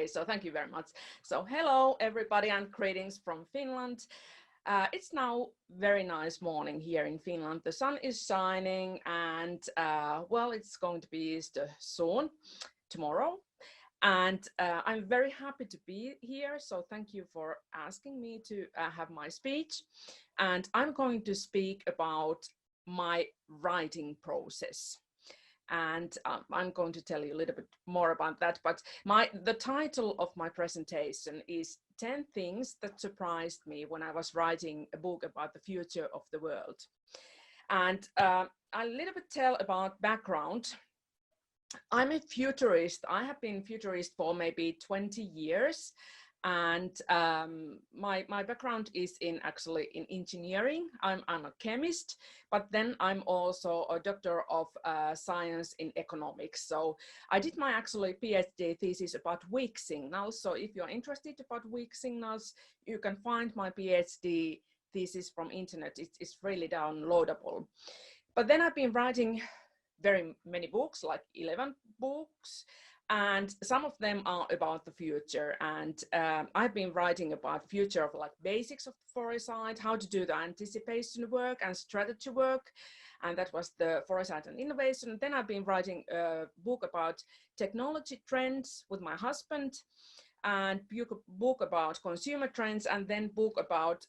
Okay, so thank you very much. So hello everybody and greetings from Finland. It's now very nice morning here in Finland. The sun is shining and well, it's going to be Easter soon, tomorrow. And I'm very happy to be here. So thank you for asking me to have my speech. And I'm going to speak about my writing process. And I'm going to tell you a little bit more about that. But the title of my presentation is 10 Things That Surprised Me When I Was Writing a Book About the Future of the World. And I'll a little bit tell about background. I'm a futurist. I have been futurist for maybe 20 years. And my background is actually in engineering. I'm a chemist, but then I'm also a doctor of science in economics. So I did my actually PhD thesis about weak signals. So if you're interested about weak signals, you can find my PhD thesis from internet. It's really downloadable. But then I've been writing very many books, like 11 books. And some of them are about the future. And I've been writing about future of like basics of foresight, how to do the anticipation work and strategy work. And that was the foresight and innovation. Then I've been writing a book about technology trends with my husband, and book about consumer trends, and then book about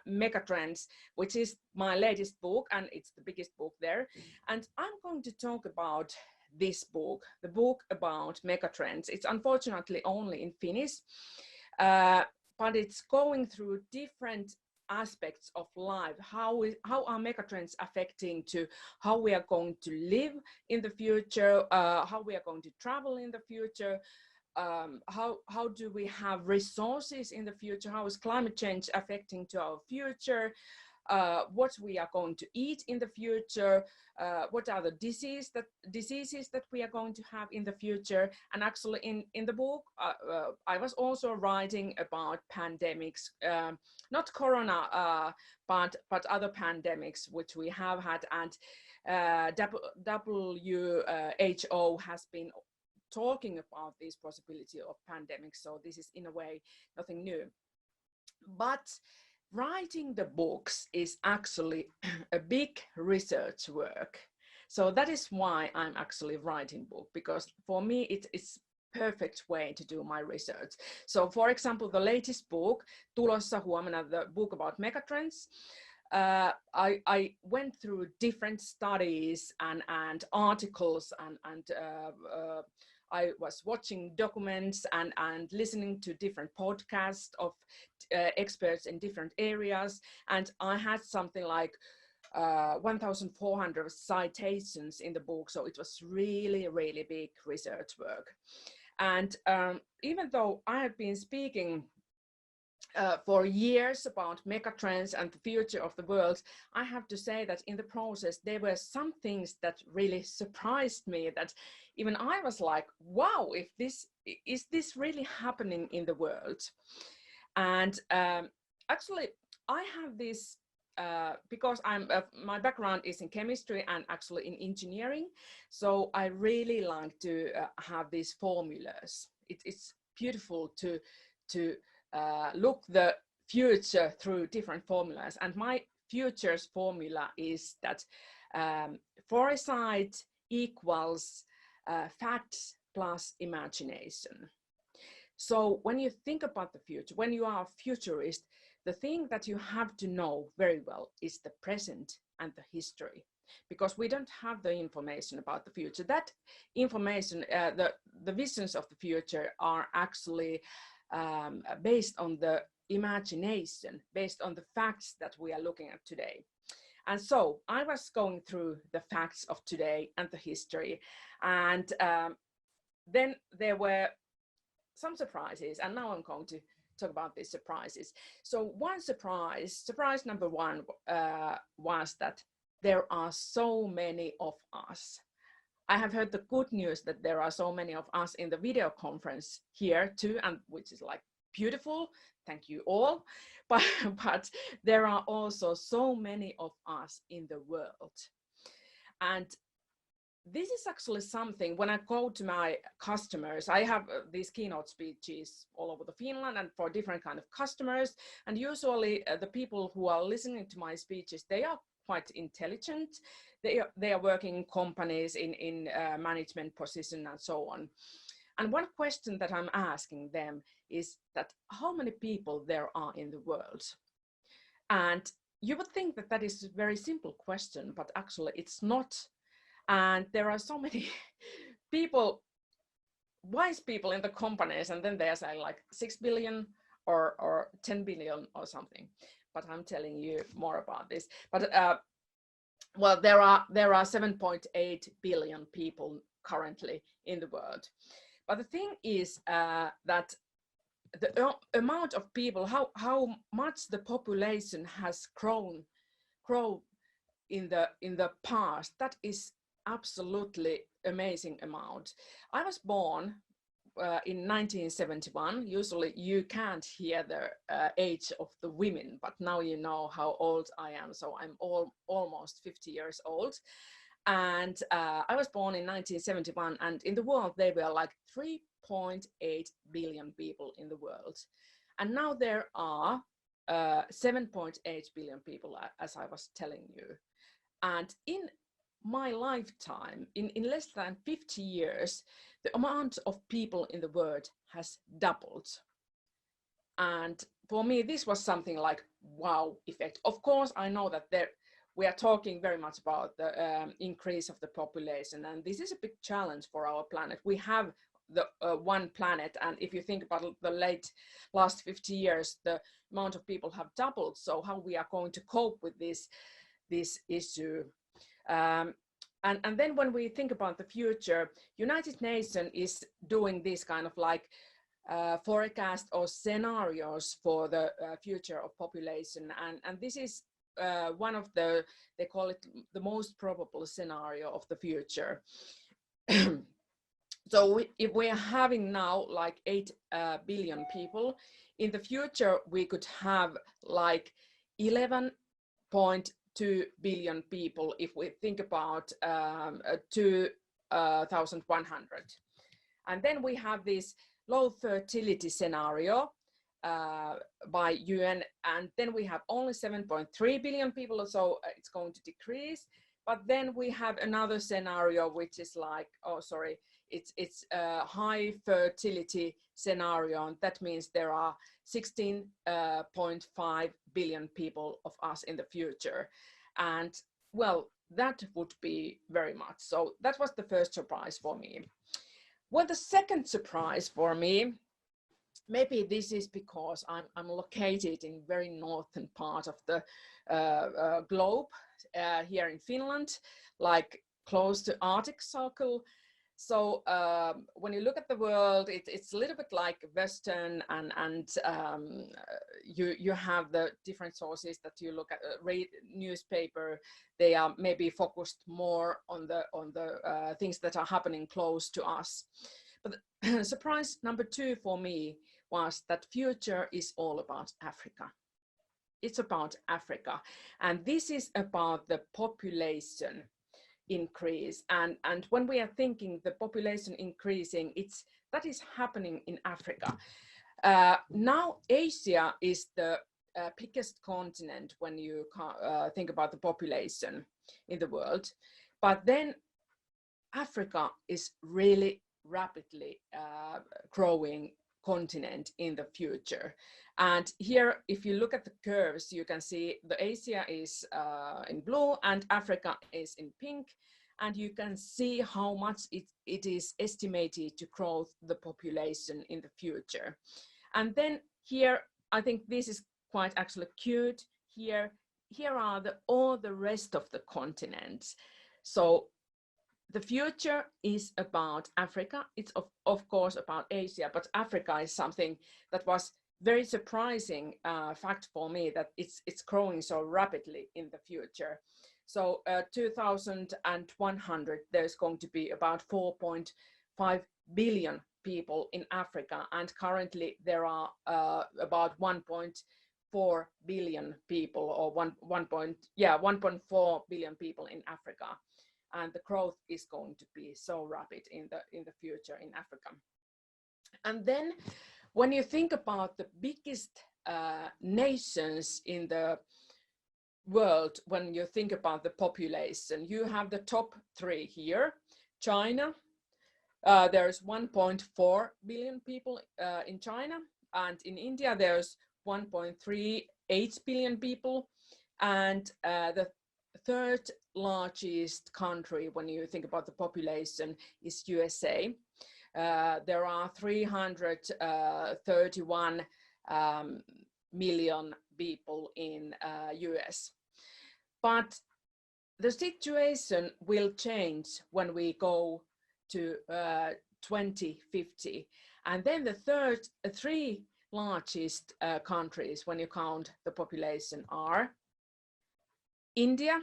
mega trends, which is my latest book, and it's the biggest book there. And I'm going to talk about this book, the book about megatrends. It's unfortunately only in Finnish, but it's going through different aspects of life. How are megatrends affecting to how we are going to live in the future, how we are going to travel in the future, how do we have resources in the future, how is climate change affecting to our future, what we are going to eat in the future, what are the diseases that we are going to have in the future. And actually in the book, I was also writing about pandemics, not corona, but other pandemics which we have had. And WHO has been talking about this possibility of pandemics. So this is in a way nothing new. But writing the books is actually a big research work. So that is why I'm actually writing book, because for me it's perfect way to do my research. So for example, the latest book, tulossa huomenna, the book about megatrends, I went through different studies and articles and I was watching documents and listening to different podcasts of experts in different areas. And I had something like 1,400 citations in the book. So it was really, really big research work. And even though I have been speaking for years about megatrends and the future of the world, I have to say that in the process, there were some things that really surprised me, that even I was like, wow, is this really happening in the world? And actually, I have this, because my background is in chemistry and actually in engineering. So I really like to have these formulas. It's beautiful to look the future through different formulas. And my futures formula is that foresight equals facts plus imagination. So when you think about the future, when you are a futurist, the thing that you have to know very well is the present and the history, because we don't have the information about the future. That information, the visions of the future are actually based on the imagination, based on the facts that we are looking at today. And so I was going through the facts of today and the history, and then there were some surprises, and now I'm going to talk about these surprises. So one surprise number one was that there are so many of us. I have heard the good news that there are so many of us in the video conference here too, and which is like beautiful. Thank you all. But there are also so many of us in the world. And this is actually something when I go to my customers, I have these keynote speeches all over the Finland and for different kind of customers. And usually the people who are listening to my speeches, they are quite intelligent. They are working in companies in management position and so on. And one question that I'm asking them is that how many people there are in the world? And you would think that that is a very simple question, but actually it's not. And there are so many people, wise people in the companies, and then they say like 6 billion or 10 billion or something. But I'm telling you more about this. But well, there are 7.8 billion people currently in the world. But the thing is that the amount of people, how much the population has grown in the past, that is absolutely amazing amount. I was born in 1971. Usually you can't hear the age of the women, but now you know how old I am. So I'm almost 50 years old. And I was born in 1971, and in the world there were like 3.8 billion people in the world. And now there are 7.8 billion people, as I was telling you. And in my lifetime, in less than 50 years, the amount of people in the world has doubled. And for me, this was something like wow effect. Of course, I know that we are talking very much about the increase of the population, and this is a big challenge for our planet. We have the one planet, and if you think about the last 50 years, the amount of people have doubled. So how we are going to cope with this issue? And then when we think about the future, United Nations is doing this kind of like forecast or scenarios for the future of population, and this is one of they call it the most probable scenario of the future. So if we are having now like 8 billion people, in the future we could have like 11.2 billion people if we think about 2100. And then we have this low fertility scenario by UN, and then we have only 7.3 billion people, so it's going to decrease. But then we have another scenario which is like, it's a high fertility scenario, and that means there are 16.5 billion people of us in the future. And well, that would be very much. So that was the first surprise for me. Well, the second surprise for me, maybe this is because I'm located in very northern part of the globe here in Finland, like close to Arctic Circle. So when you look at the world, it's a little bit like Western, and you have the different sources that you look at. Read newspaper, they are maybe focused more on the things that are happening close to us. But surprise number 2 for me was that future is all about Africa. It's about Africa, and this is about the population increase. And when we are thinking the population increasing, that is happening in Africa. Now Asia is the biggest continent when you think about the population in the world, but then Africa is really rapidly growing continent in the future. And here, if you look at the curves, you can see the Asia is in blue and Africa is in pink, and you can see how much it is estimated to grow the population in the future. And then here, I think this is quite actually cute. Here are all the rest of the continents. So the future is about Africa. It's of course about Asia, but Africa is something that was very surprising fact for me, that it's growing so rapidly in the future. So 2100, there's going to be about 4.5 billion people in Africa, and currently there are about 1.4 billion people, or 1.4 billion people in Africa. and the growth is going to be so rapid in the future in Africa. And then when you think about the biggest nations in the world, when you think about the population, you have the top 3 here. China, there's 1.4 billion people in China, and in India there's 1.38 billion people, and the third largest country when you think about the population is USA. There are 331 million people in US. But the situation will change when we go to 2050. And then the three largest countries when you count the population are India.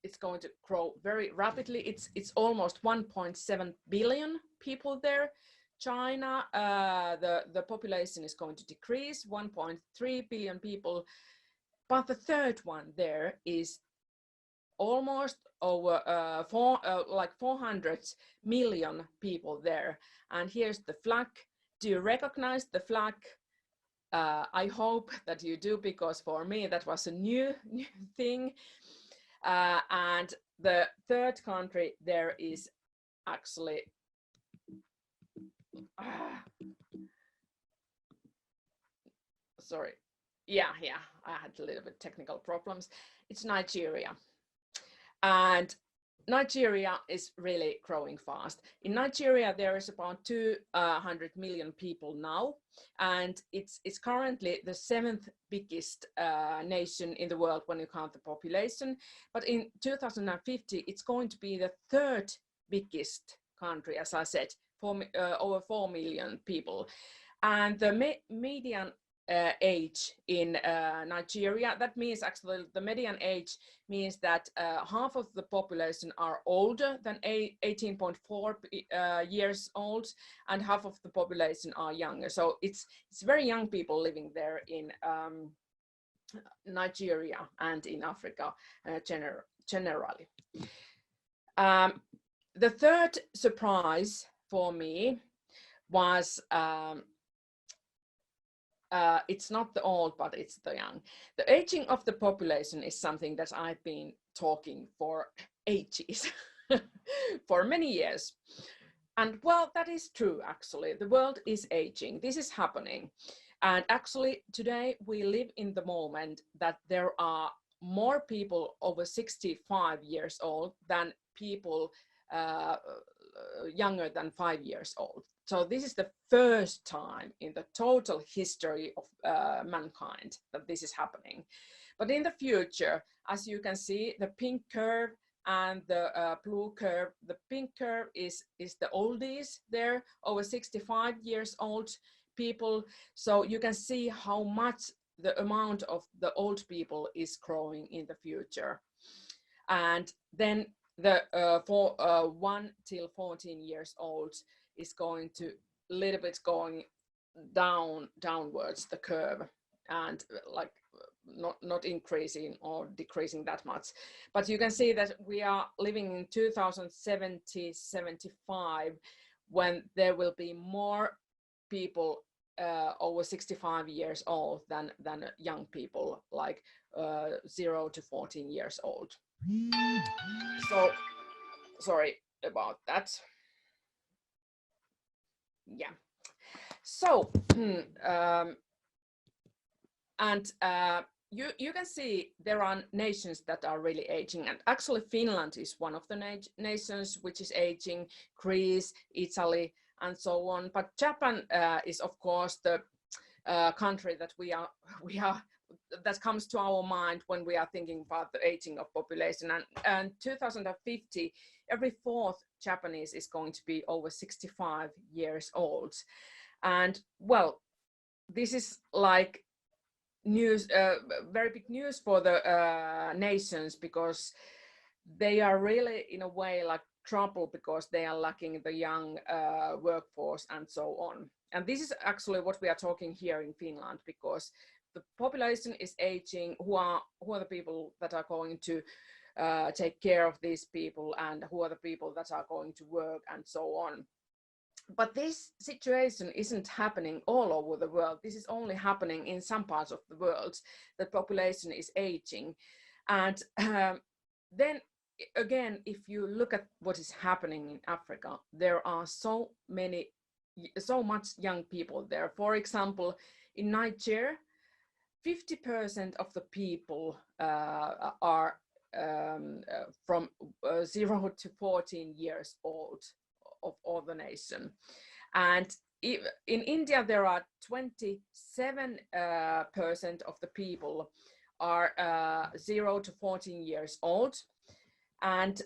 It's going to grow very rapidly. It's almost 1.7 billion people there. China, the population is going to decrease, 1.3 billion people. But the third one there is almost over 400 million people there. And here's the flag. Do you recognize the flag? I hope that you do, because for me that was a new thing. And the third country there is actually sorry. Yeah, I had a little bit technical problems. It's Nigeria. And Nigeria is really growing fast. In Nigeria, there is about 200 million people now, and it's currently the 7th biggest nation in the world when you count the population. But in 2050, it's going to be the 3rd biggest country, as I said, over 4 million people. And the median age in Nigeria, that means actually the median age means that half of the population are older than 18.4 years old, and half of the population are younger. So it's very young people living there in Nigeria and in Africa generally. The third surprise for me was it's not the old, but it's the young. The aging of the population is something that I've been talking for ages, for many years. And well, that is true, actually. The world is aging. This is happening. And actually, today we live in the moment that there are more people over 65 years old than people younger than 5 years old. So this is the first time in the total history of mankind that this is happening. But in the future, as you can see, the pink curve and the blue curve, the pink curve is the oldies there, over 65 years old people. So you can see how much the amount of the old people is growing in the future. And then the 1 till 14 years old is going to little bit going downwards the curve, and like not increasing or decreasing that much. But you can see that we are living in 2070-75 when there will be more people over 65 years old than young people, like 0 to 14 years old. So sorry about that. Yeah. So you can see there are nations that are really aging, and actually Finland is one of the nations which is aging, Greece, Italy, and so on. But Japan is of course the country that we are that comes to our mind when we are thinking about the aging of population. And 2050, every 4th Japanese is going to be over 65 years old. And well, this is like news, very big news for the nations, because they are really in a way like trouble, because they are lacking the young workforce and so on. And this is actually what we are talking here in Finland, because the population is aging. Who are the people that are going to take care of these people, and who are the people that are going to work, and so on. But this situation isn't happening all over the world. This is only happening in some parts of the world. The population is aging. And then again, if you look at what is happening in Africa, there are so much young people there. For example, in Nigeria, 50% of the people are from 0 to 14 years old of all the nation. And in India, there are 27% of the people are 0 to 14 years old. And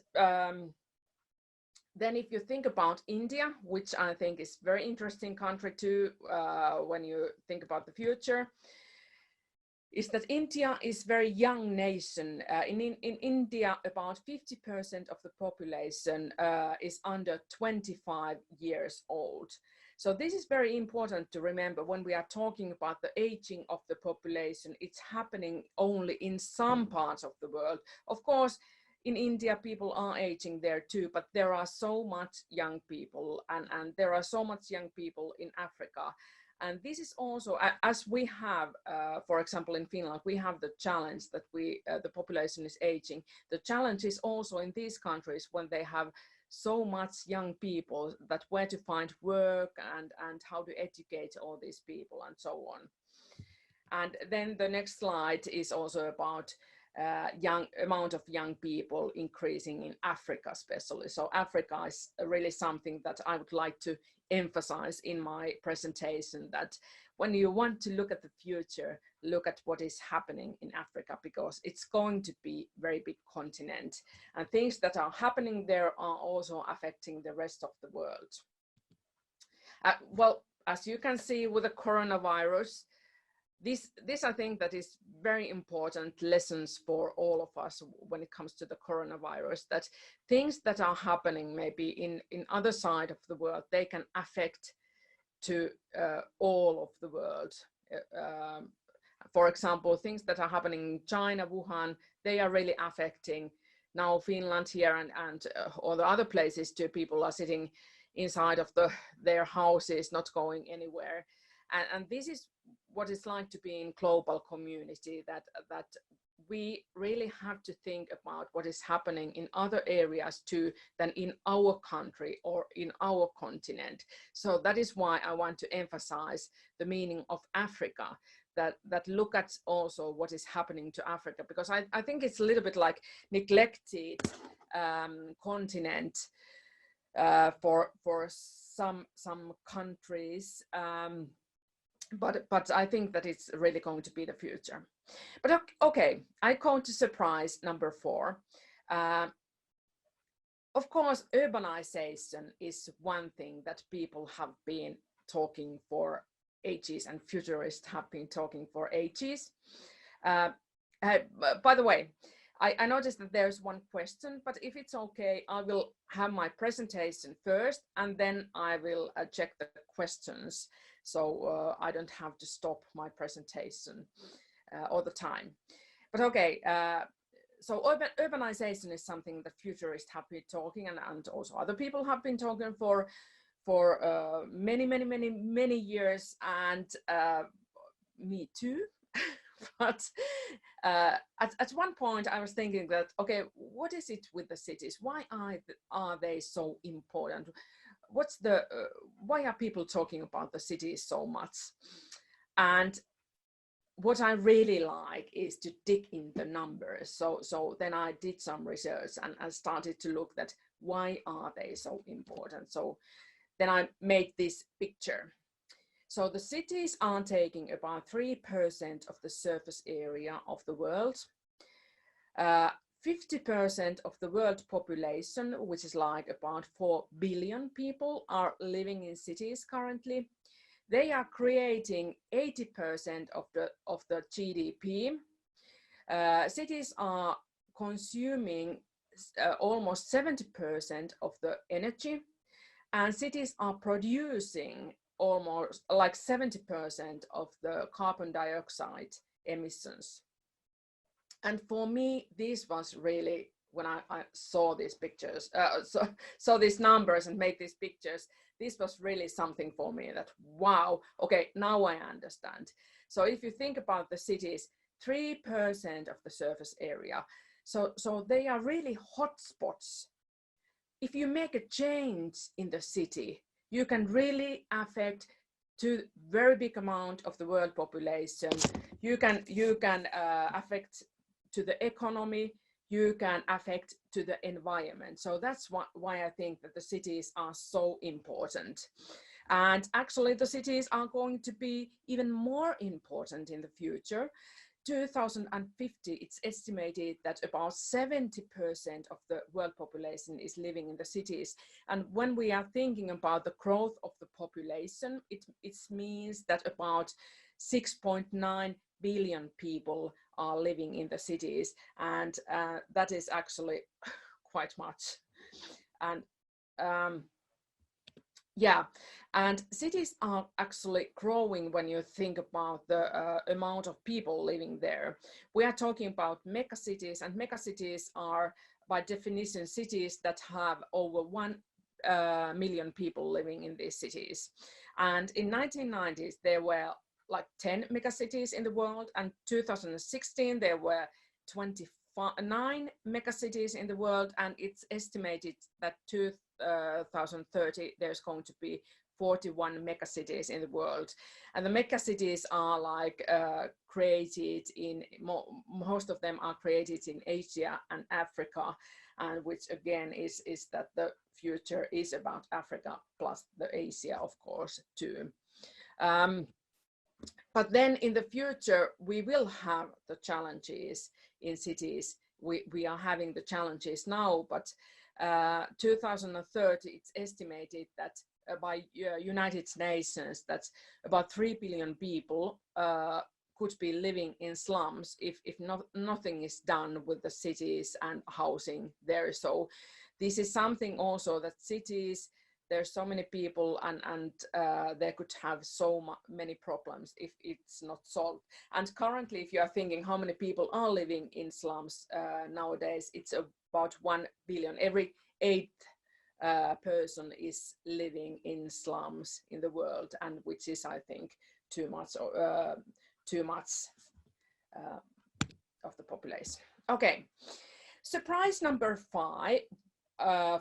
then if you think about India, which I think is a very interesting country too, when you think about the future, is that India is a very young nation. In India, about 50% of the population is under 25 years old. So this is very important to remember when we are talking about the aging of the population. It's happening only in some parts of the world. Of course, in India, people are aging there too, but there are so much young people, and there are so much young people in Africa. And this is also, as we have, for example, in Finland, we have the challenge that the population is aging. The challenge is also in these countries when they have so much young people, that where to find work and how to educate all these people and so on. And then the next slide is also about amount of young people increasing in Africa especially. So Africa is really something that I would like to emphasize in my presentation, that when you want to look at the future, look at what is happening in Africa, because it's going to be a very big continent, and things that are happening there are also affecting the rest of the world. Well, as you can see with the coronavirus, this I think that is very important lessons for all of us when it comes to the coronavirus, that things that are happening maybe in other side of the world, they can affect to all of the world. For example, things that are happening in China, Wuhan, they are really affecting now Finland here and all the other places too. People are sitting inside of their houses, not going anywhere. And this is what it's like to be in global community, that we really have to think about what is happening in other areas too than in our country or in our continent. So that is why I want to emphasize the meaning of Africa, that look at also what is happening to Africa, because I think it's a little bit like neglected continent for some countries. But I think that it's really going to be the future. But okay, I go to surprise number 4. Of course, urbanization is one thing that people have been talking for ages, and futurists have been talking for ages. By the way, I noticed that there's one question, but if it's okay, I will have my presentation first, and then I will check the questions. So I don't have to stop my presentation all the time. But okay, so urbanization is something that futurists have been talking, and also other people have been talking for many years, and me too. But at one point I was thinking that, okay, what is it with the cities? Why are they so important? Why are people talking about the cities so much? And what I really like is to dig in the numbers. So then I did some research and I started to look at why are they so important. So then I made this picture. So the cities are taking about 3% of the surface area of the world. 50% of the world population, which is like about 4 billion people, are living in cities currently. They are creating 80% of the GDP. Cities are consuming almost 70% of the energy, and cities are producing almost like 70% of the carbon dioxide emissions. And for me, this was really when I saw these pictures, saw these numbers and make these pictures, this was really something for me that, wow, okay, now I understand. So if you think about the cities, 3% of the surface area, so they are really hot spots. If you make a change in the city, you can really affect to very big amount of the world population. You can affect to the economy, you can affect to the environment. So that's why I think that the cities are so important. And actually the cities are going to be even more important in the future. 2050, it's estimated that about 70% of the world population is living in the cities. And when we are thinking about the growth of the population, it means that about 6.9 billion people are living in the cities. And that is actually quite much. And yeah, and cities are actually growing when you think about the amount of people living there. We are talking about megacities, and megacities are by definition cities that have over 1 million people living in these cities. And in 1990s, there were like 10 megacities in the world, and 2016 there were 29 megacities in the world, and it's estimated that 2030 there's going to be 41 megacities in the world. And the megacities are like created in, most of them are created in Asia and Africa, and which again is that the future is about Africa plus the Asia, of course, too. But then in the future, we will have the challenges in cities. We are having the challenges now, but 2030, it's estimated that by United Nations, that about 3 billion people could be living in slums if nothing is done with the cities and housing there. So this is something also that cities, there's so many people, and they could have so many problems if it's not solved. And currently, if you are thinking how many people are living in slums nowadays, it's about 1 billion. Every 8th person is living in slums in the world, and which is, I think, too much of the population. Okay, surprise number 5.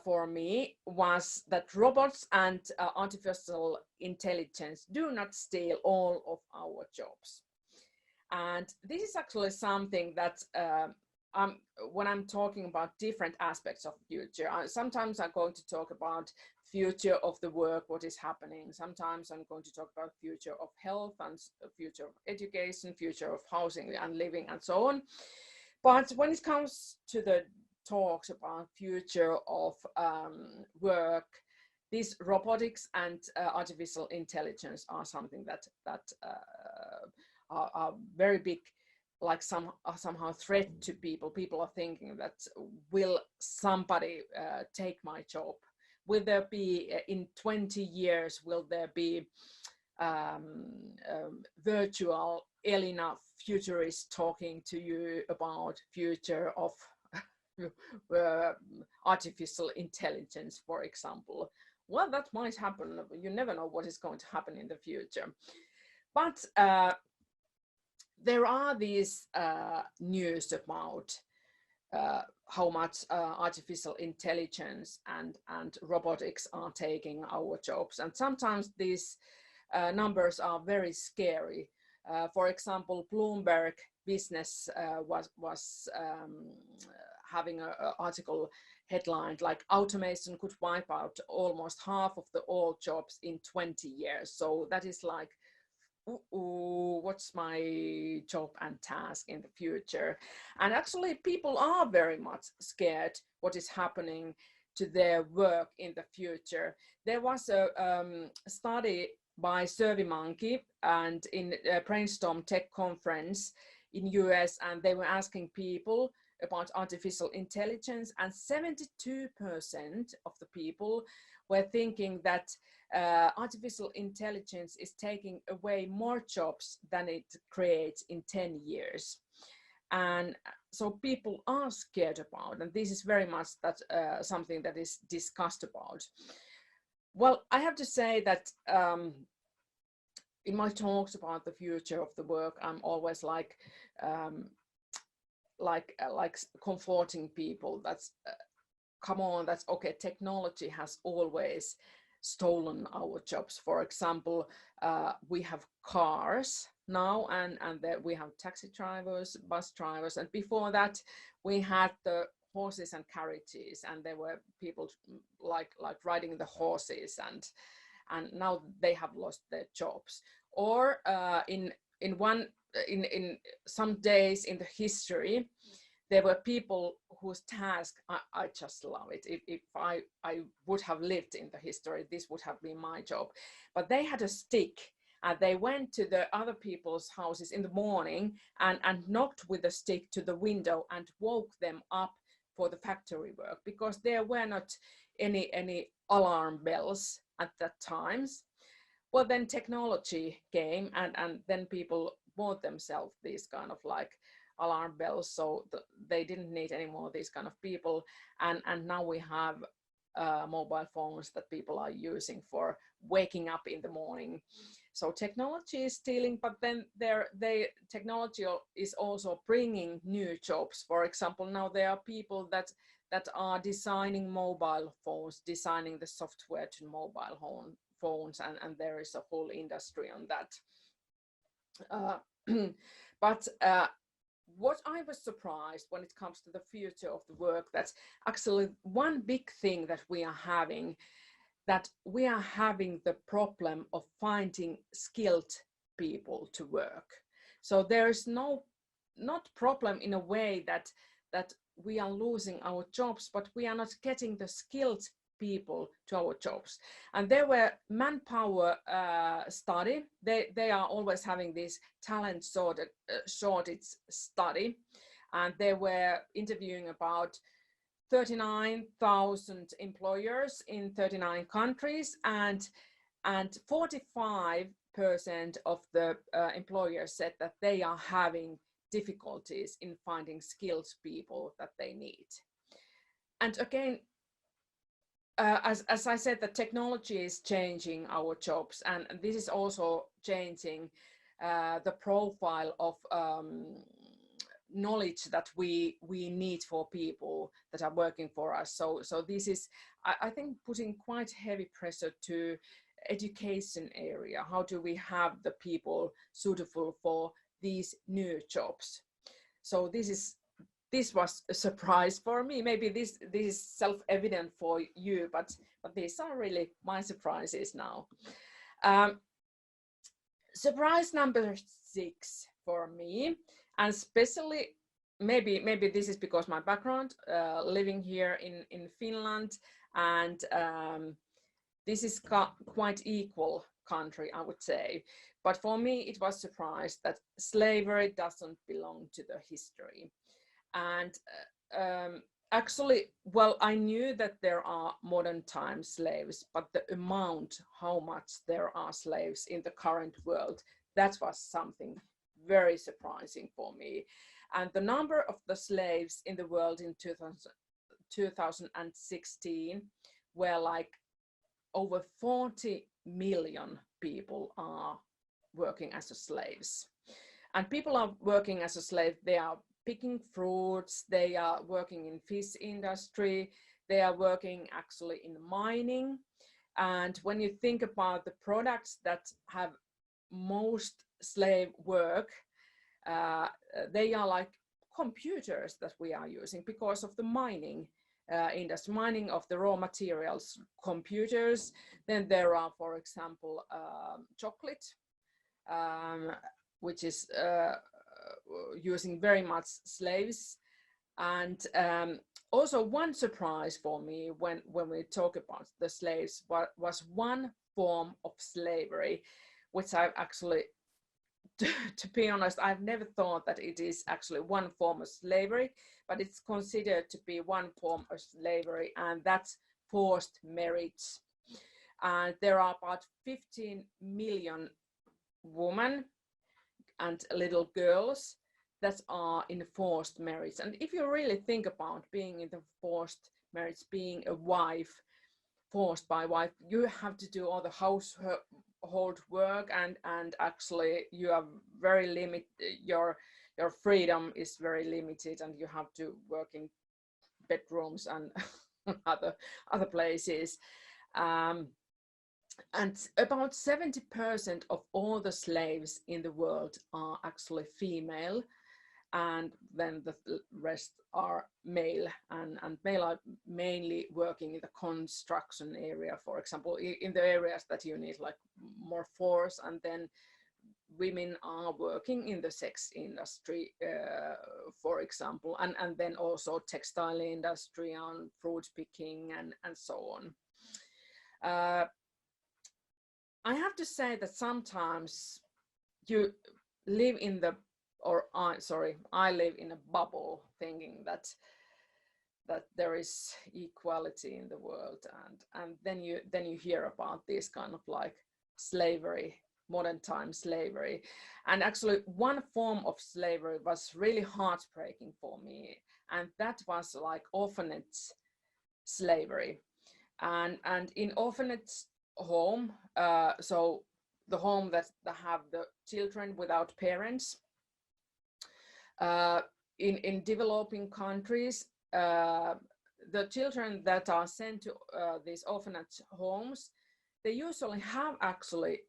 For me was that robots and artificial intelligence do not steal all of our jobs. And this is actually something that when I'm talking about different aspects of future, sometimes I'm going to talk about future of the work, what is happening. Sometimes I'm going to talk about future of health and future of education, future of housing and living and so on. But when it comes to the talks about future of work, these robotics and artificial intelligence are something that are very big, like somehow threat to people. People are thinking that, will somebody take my job? Will there be in 20 years, will there be virtual Elina futurist talking to you about future of artificial intelligence, for example? Well, that might happen. You never know what is going to happen in the future. But there are these news about how much artificial intelligence and robotics are taking our jobs. And sometimes these numbers are very scary. For example, Bloomberg Business was having an article headlined like, automation could wipe out almost half of all jobs in 20 years. So that is like, what's my job and task in the future? And actually people are very much scared what is happening to their work in the future. There was a study by SurveyMonkey and in a Brainstorm Tech conference in US, and they were asking people about artificial intelligence, and 72% of the people were thinking that artificial intelligence is taking away more jobs than it creates in 10 years. And so people are scared about, and this is very much that something that is discussed about. Well, I have to say that in my talks about the future of the work, I'm always like comforting people. That's come on, that's okay. Technology has always stolen our jobs. For example, we have cars now, and we have taxi drivers, bus drivers, and before that we had the horses and carriages, and there were people like riding the horses, and now they have lost their jobs. Or in some days in the history, there were people whose task, I just love it. If I would have lived in the history, this would have been my job. But they had a stick, and they went to the other people's houses in the morning and knocked with a stick to the window and woke them up for the factory work, because there were not any alarm bells at that times. Well, then technology came, and then people bought themselves these kind of like alarm bells, so they didn't need any more these kind of people, and now we have mobile phones that people are using for waking up in the morning. So technology is stealing, but then technology is also bringing new jobs. For example, now there are people that are designing mobile phones, designing the software to mobile phones, and there is a whole industry on that. But what I was surprised when it comes to the future of the work, that's actually one big thing that we are having, the problem of finding skilled people to work. So there is not problem in a way that we are losing our jobs, but we are not getting the skilled people to our jobs. And there were manpower study. They are always having this talent shortage study, and they were interviewing about 39,000 employers in 39 countries, and 45% of the employers said that they are having difficulties in finding skilled people that they need. And again, as I said, the technology is changing our jobs, and this is also changing the profile of knowledge that we need for people that are working for us. So this is, I think, putting quite heavy pressure to education area. How do we have the people suitable for these new jobs? So this was a surprise for me. Maybe this is self-evident for you, but these are really my surprises now. Surprise number 6 for me, and especially maybe this is because my background, living here in Finland, and this is quite equal country, I would say. But for me, it was surprised that slavery doesn't belong to the history. And actually, well, I knew that there are modern time slaves, but the amount, how much there are slaves in the current world, that was something very surprising for me. And the number of the slaves in the world in 2016 were like over 40 million people are working as slaves. And people are working as a slave, they are picking fruits, they are working in fish industry, they are working actually in mining. And when you think about the products that have most slave work, they are like computers that we are using because of the mining industry, mining of the raw materials, computers. Then there are, for example, chocolate, which is using very much slaves. And also one surprise for me when we talk about the slaves was one form of slavery, which I've actually, to be honest, I've never thought that it is actually one form of slavery, but it's considered to be one form of slavery, and that's forced marriage. And there are about 15 million women and little girls that are in forced marriage. And if you really think about being in the forced marriage, being a wife, forced by wife, you have to do all the household work, and actually you are very limited, your freedom is very limited, and you have to work in bedrooms and other places. And about 70% of all the slaves in the world are actually female, and then the rest are male, and male are mainly working in the construction area, for example, in the areas that you need like more force, and then women are working in the sex industry, for example, and then also textile industry and fruit picking and so on. I have to say that sometimes you live in the, I live in a bubble thinking that there is equality in the world, and then you hear about this kind of like slavery, modern time slavery. And actually one form of slavery was really heartbreaking for me, and that was like orphanage slavery. And in orphanage home, so the home that have the children without parents, in developing countries, the children that are sent to these orphanage homes, they usually have actually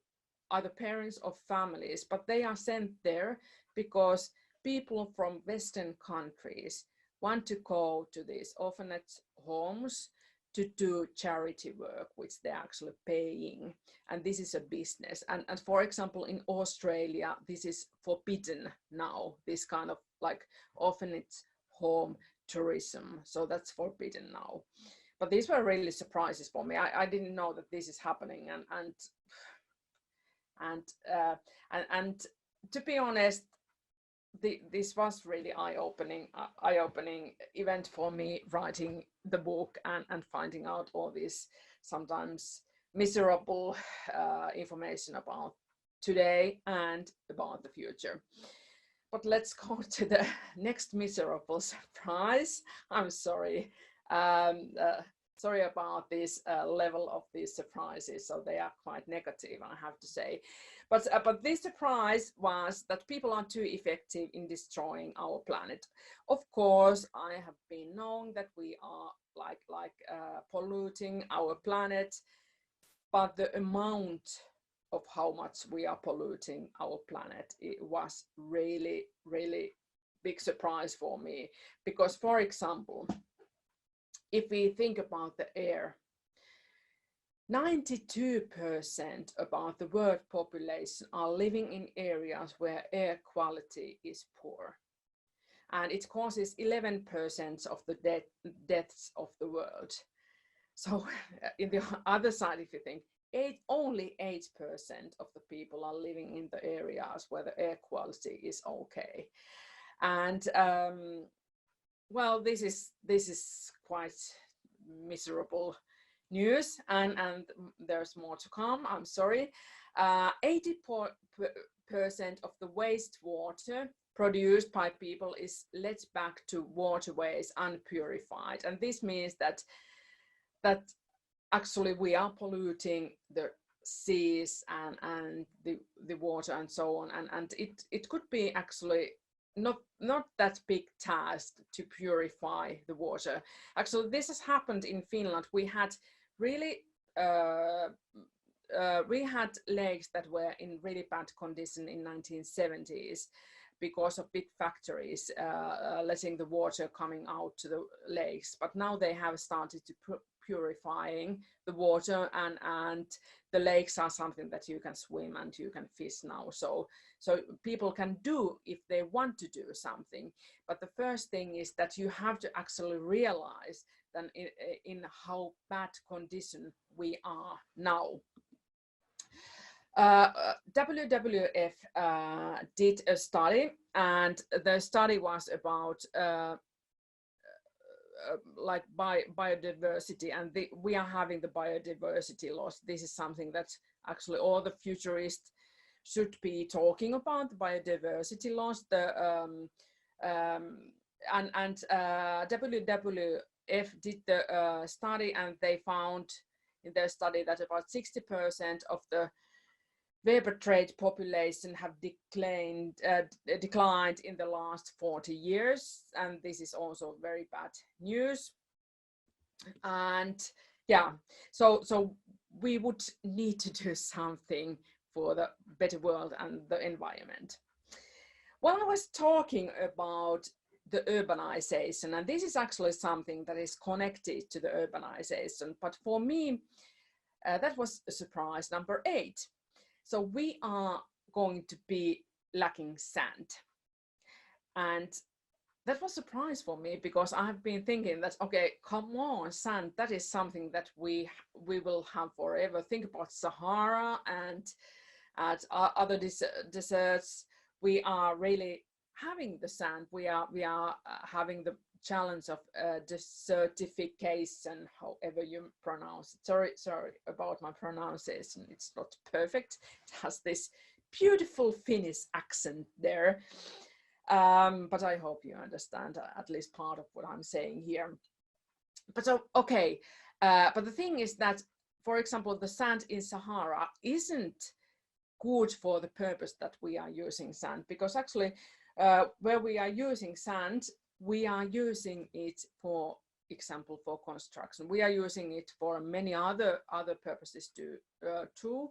either parents or families, but they are sent there because people from Western countries want to go to these orphanage homes to do charity work, which they're actually paying. And this is a business. And for example, in Australia, this is forbidden now, this kind of like orphanage home tourism. So that's forbidden now. But these were really surprises for me. I didn't know that this is happening. And to be honest, this was really eye-opening event for me, writing the book and finding out all this sometimes miserable information about today and about the future. But let's go to the next miserable surprise. I'm sorry. Sorry about this level of these surprises. So they are quite negative, I have to say. But this surprise was that people are too effective in destroying our planet. Of course, I have been known that we are polluting our planet, but the amount of how much we are polluting our planet, it was really, really big surprise for me. Because, for example, if we think about the air, 92% about the world population are living in areas where air quality is poor. And it causes 11% of the deaths of the world. So in the other side, if you think, only 8% of the people are living in the areas where the air quality is okay. And well, this is quite miserable news, and there's more to come. I'm sorry. 80% of the wastewater produced by people is let back to waterways unpurified, and this means that actually we are polluting the seas and the water and so on, and it could be actually not that big task to purify the water. Actually, this has happened in Finland. We had really we had lakes that were in really bad condition in 1970s because of big factories letting the water coming out to the lakes. But now they have started to purifying the water, and the lakes are something that you can swim and you can fish now. So people can do if they want to do something. But the first thing is that you have to actually realize that in how bad condition we are now. WWF did a study, and the study was about like biodiversity, and we are having the biodiversity loss. This is something that actually all the futurists should be talking about the biodiversity loss. WWF did the study, and they found in their study that about 60% of the vertebrate population have declined in the last 40 years, and this is also very bad news. And yeah, so we would need to do something for the better world and the environment. Well, I was talking about the urbanization, and this is actually something that is connected to the urbanization, but for me that was a surprise, number 8. So we are going to be lacking sand, and that was a surprise for me, because I have been thinking that, okay, come on, sand, that is something that we will have forever. Think about Sahara and other deserts. We are really having the sand. We are having the challenge of desertification, however you pronounce it. Sorry about my pronunciation. It's not perfect. It has this beautiful Finnish accent there. But I hope you understand at least part of what I'm saying here. But so, okay, but the thing is that, for example, the sand in Sahara isn't good for the purpose that we are using sand, because actually where we are using sand, we are using it, for example, for construction. We are using it for many other purposes too.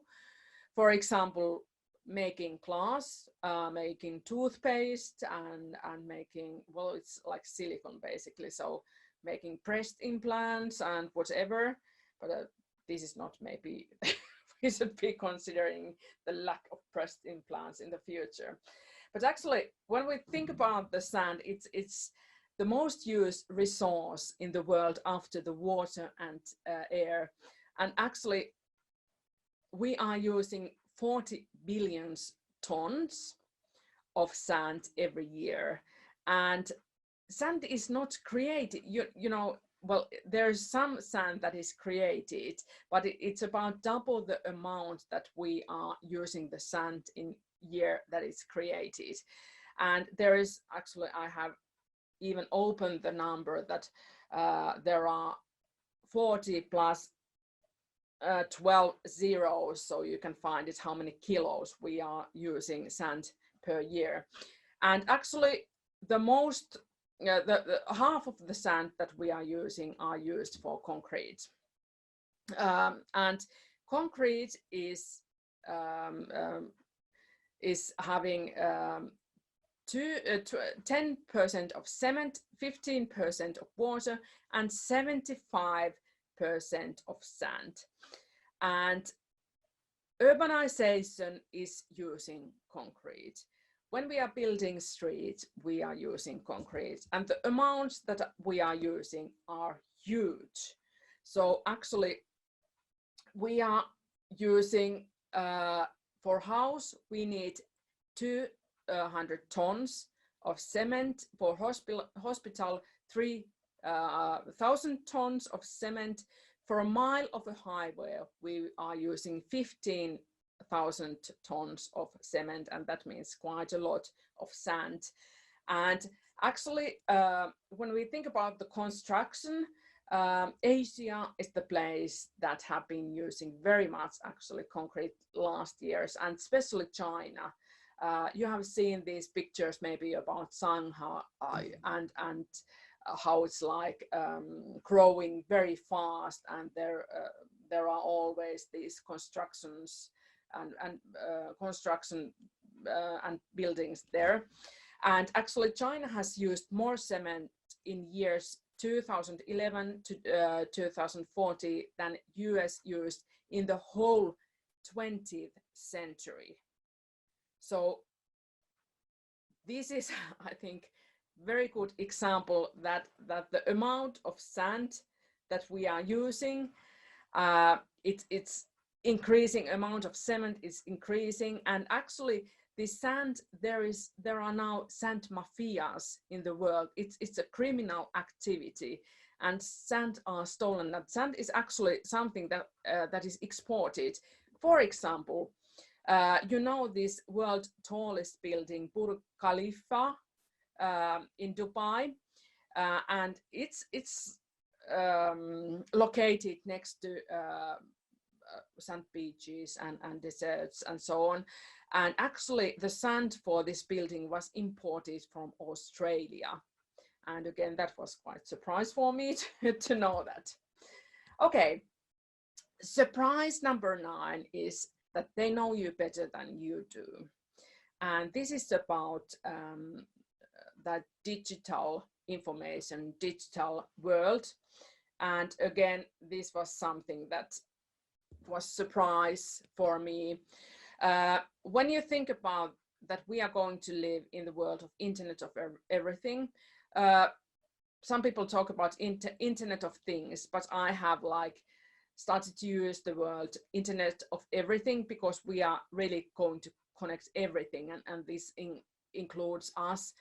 For example, making glass, making toothpaste, and making, well, it's like silicone basically, so making breast implants and whatever. But this is not, maybe we should be considering the lack of breast implants in the future. But actually, when we think about the sand, it's the most used resource in the world after the water and air. And actually, we are using 40 billion tons of sand every year. And sand is not created, you know, well, there's some sand that is created, but it's about double the amount that we are using the sand in year that is created. And there is actually, I have even opened the number that there are 40 plus 12 zeros, so you can find it how many kilos we are using sand per year. And actually the most the half of the sand that we are using are used for concrete, and concrete is having 10% of cement, 15% of water, and 75% of sand. And urbanization is using concrete. When we are building streets, we are using concrete, and the amounts that we are using are huge. So actually, we are using, for house, we need 200 tons of cement. For hospital 3,000 tons of cement. For a mile of a highway, we are using 15,000 tons of cement, and that means quite a lot of sand. And actually, when we think about the construction, Asia is the place that have been using very much actually concrete last years, and especially China. You have seen these pictures maybe about Shanghai and how it's like growing very fast, and there are always these constructions and construction and buildings there. And actually China has used more cement in years 2011 to 2040 than US used in the whole 20th century. So this is, I think, very good example that the amount of sand that we are using, it's increasing, amount of cement is increasing, and actually the sand, there are now sand mafias in the world. It's a criminal activity, and sand are stolen. That sand is actually something that that is exported. For example, You know this world tallest building, Burj Khalifa, in Dubai, and it's located next to sand beaches and deserts and so on. And actually the sand for this building was imported from Australia. And again, that was quite a surprise for me to know that. Okay, surprise number 9 is that they know you better than you do. And this is about that digital information, digital world. And again, this was something that was a surprise for me. When you think about that we are going to live in the world of Internet of everything, some people talk about Internet of Things, but I have like started to use the word Internet of everything because we are really going to connect everything, and this includes us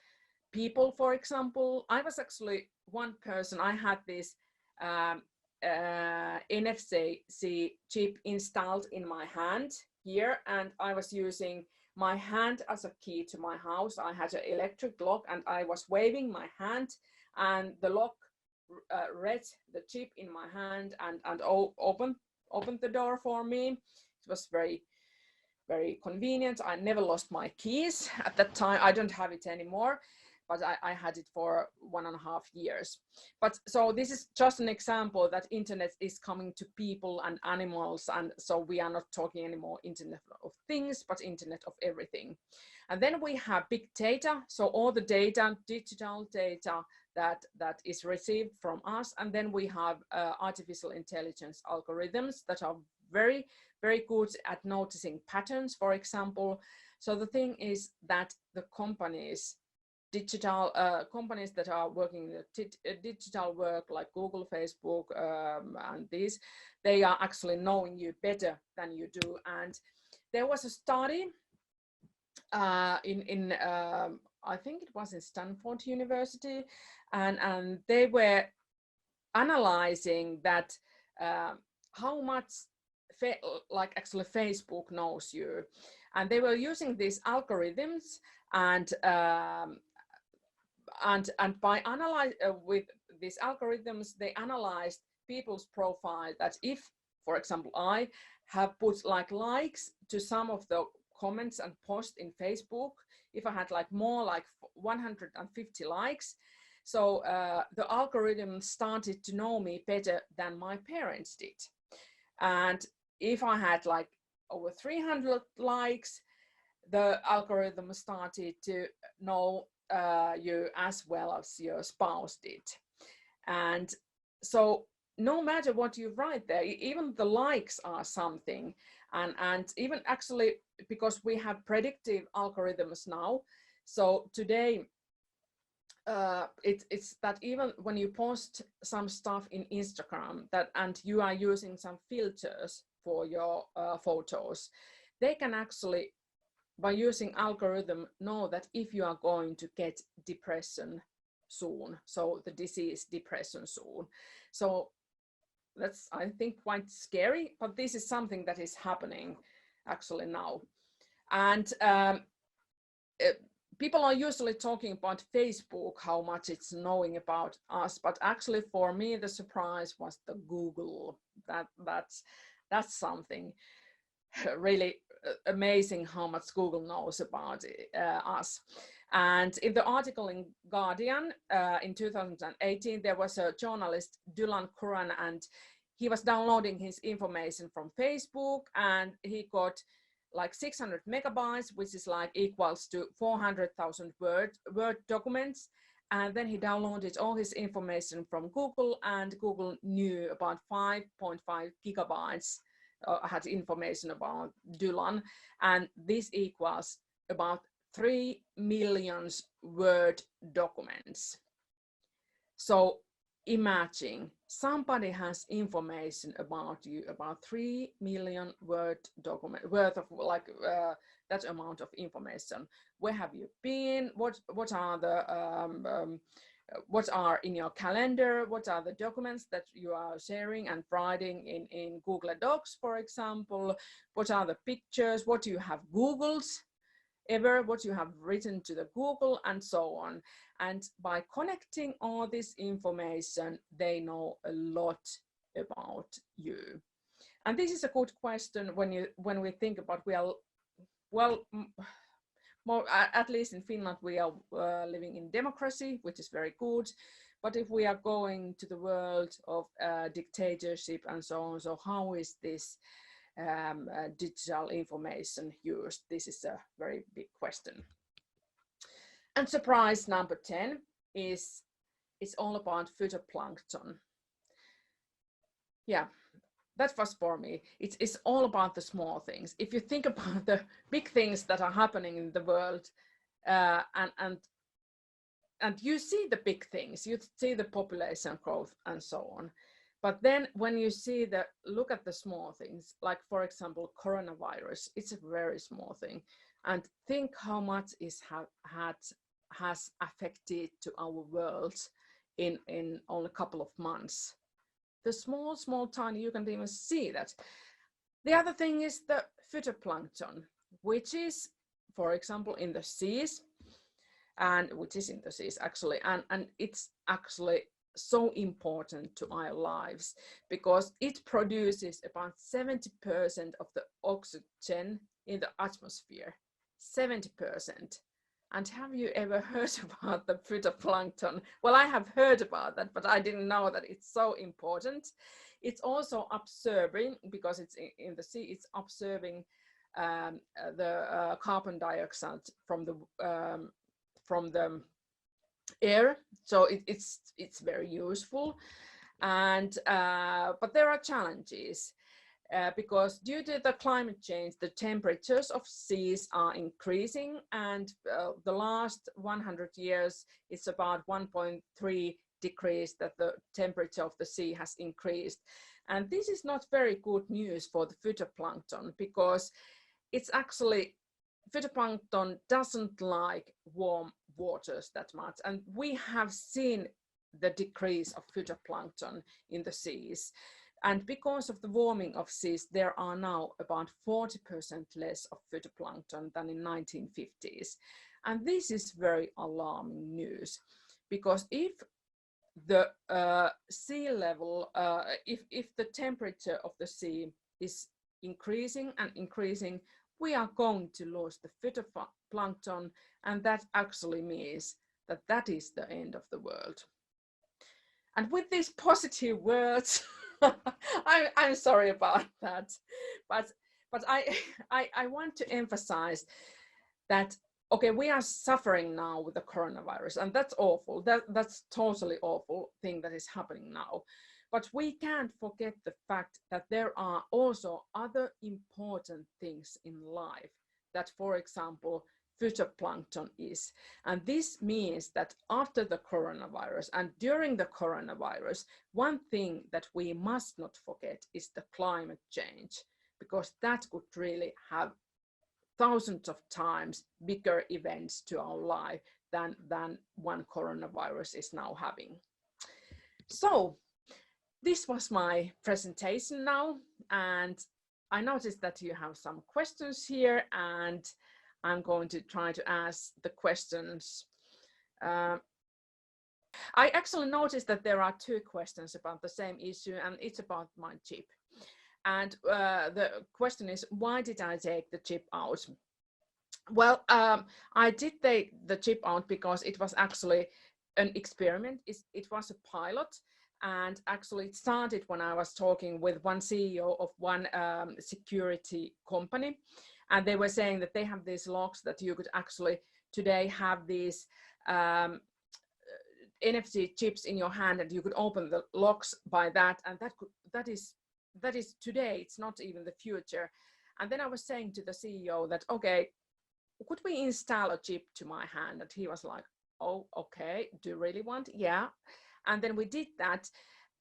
people. For example, I was actually one person, I had this NFC chip installed in my hand here, and I was using my hand as a key to my house. I had an electric lock and I was waving my hand, and the lock read the chip in my hand and opened the door for me. It was very, very convenient. I never lost my keys at that time. I don't have it anymore, but I had it for 1.5 years. But so this is just an example that Internet is coming to people and animals. And so we are not talking anymore Internet of Things, but Internet of everything. And then we have big data. So all the data, digital data that is received from us. And then we have artificial intelligence algorithms that are very, very good at noticing patterns, for example. So the thing is that the companies, digital companies that are working in digital work like Google, Facebook, and these, they are actually knowing you better than you do. And there was a study in I think it was in Stanford University, and they were analyzing that how much like actually Facebook knows you, and they were using these algorithms and by with these algorithms, they analyzed people's profile, that if, for example, I have put like likes to some of the comments and posts in Facebook, if I had like more like 150 likes, so the algorithm started to know me better than my parents did. And if I had like over 300 likes, the algorithm started to know you as well as your spouse did. And so no matter what you write there, even the likes are something. And even actually, because we have predictive algorithms now, so today it's that even when you post some stuff in Instagram and you are using some filters for your photos, they can actually, by using algorithm, know that if you are going to get depression soon, so the disease depression soon. So that's, I think, quite scary, but this is something that is happening actually now. And people are usually talking about Facebook, how much it's knowing about us, but actually for me the surprise was the Google. That's something really amazing, how much Google knows about us. And in the article in Guardian in 2018, there was a journalist, Dylan Curran, and he was downloading his information from Facebook, and he got like 600 megabytes, which is like equals to 400,000 word documents. And then he downloaded all his information from Google, and Google knew about 5.5 gigabytes had information about Dylan, and this equals about 3 million word documents. So imagine somebody has information about you, about 3 million word document worth of like that amount of information. Where have you been? What are the what are in your calendar, what are the documents that you are sharing and writing in Google Docs, for example, what are the pictures, what you have Googled ever, what you have written to the Google, and so on. And by connecting all this information, they know a lot about you. And this is a good question when we think about, more, at least in Finland, we are living in democracy, which is very good. But if we are going to the world of dictatorship and so on, so how is this digital information used? This is a very big question. And surprise number 10 is it's all about phytoplankton. Yeah, that was for me. It's all about the small things. If you think about the big things that are happening in the world, and you see the big things, you see the population growth and so on. But then when you look at the small things, like for example, coronavirus, it's a very small thing. And think how much has affected to our world in only a couple of months. The small, tiny, you can even see that. The other thing is the phytoplankton, which is, for example, in the seas, and which is in the seas actually, and it's actually so important to our lives because it produces about 70% of the oxygen in the atmosphere, 70%. And have you ever heard about the phytoplankton? Well, I have heard about that, but I didn't know that it's so important. It's also observing, because it's in the sea, it's observing the carbon dioxide from the air. So it's very useful. And but there are challenges. Because due to the climate change, the temperatures of seas are increasing, and the last 100 years, it's about 1.3 degrees that the temperature of the sea has increased. And this is not very good news for the phytoplankton, because it's actually, phytoplankton doesn't like warm waters that much. And we have seen the decrease of phytoplankton in the seas. And because of the warming of seas, there are now about 40% less of phytoplankton than in 1950s. And this is very alarming news, because if the sea level, if the temperature of the sea is increasing and increasing, we are going to lose the phytoplankton, and that actually means that that is the end of the world. And with these positive words, I'm sorry about that, but I want to emphasize that, okay, we are suffering now with the coronavirus, and that's awful. That's totally awful thing that is happening now. But we can't forget the fact that there are also other important things in life that, for example, phytoplankton is. And this means that after the coronavirus and during the coronavirus, one thing that we must not forget is the climate change, because that could really have thousands of times bigger events to our life than one coronavirus is now having. So this was my presentation now, and I noticed that you have some questions here, and I'm going to try to ask the questions. I actually noticed that there are two questions about the same issue, and it's about my chip. And the question is, why did I take the chip out? Well, I did take the chip out because it was actually an experiment. It was a pilot. And actually it started when I was talking with one CEO of one security company. And they were saying that they have these locks that you could actually today have these NFC chips in your hand, and you could open the locks by that. And that is today, it's not even the future. And then I was saying to the CEO that, okay, could we install a chip to my hand? And he was like, oh, okay, do you really want? Yeah. And then we did that.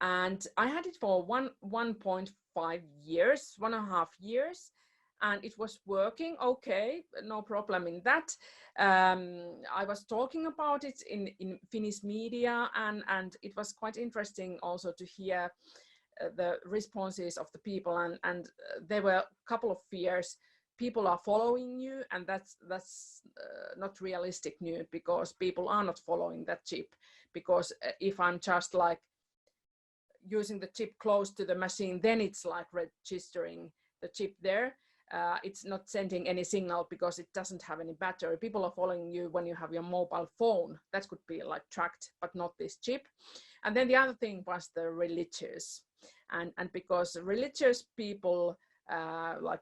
And I had it for 1.5 years, 1.5 years. and it was working okay, no problem in that. I was talking about it in Finnish media, and it was quite interesting also to hear the responses of the people, and there were a couple of fears. People are following you, and that's not realistic news, because people are not following that chip. Because if I'm just like using the chip close to the machine, then it's like registering the chip there. It's not sending any signal because it doesn't have any battery. People are following you when you have your mobile phone. That could be like tracked, but not this chip. And then the other thing was the religious. And because religious people, like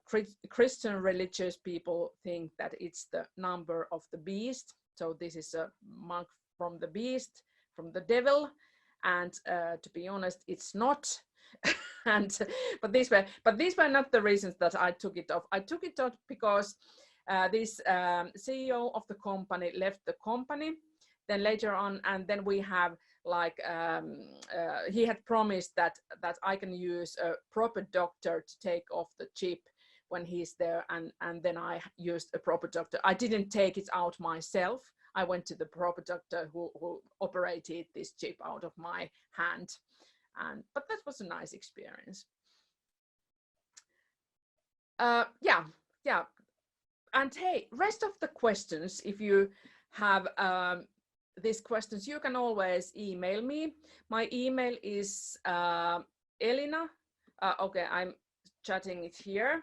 Christian religious people, think that it's the number of the beast. So this is a mark from the beast, from the devil. And to be honest, it's not. But these were not the reasons that I took it off. I took it off because this CEO of the company left the company. Then later on, and then we have like he had promised that I can use a proper doctor to take off the chip when he's there, and then I used a proper doctor. I didn't take it out myself. I went to the proper doctor who operated this chip out of my hand. But that was a nice experience. Yeah. And hey, rest of the questions, if you have these questions, you can always email me. My email is Elina. Okay, I'm chatting it here.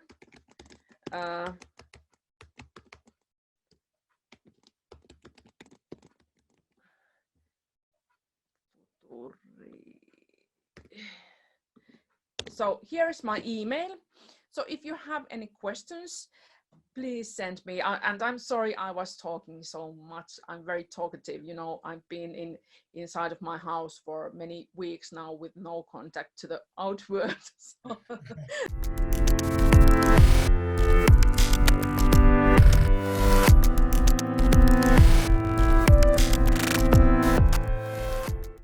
So here's my email. So if you have any questions, please send me. And I'm sorry I was talking so much. I'm very talkative. You know, I've been inside of my house for many weeks now with no contact to the outward. So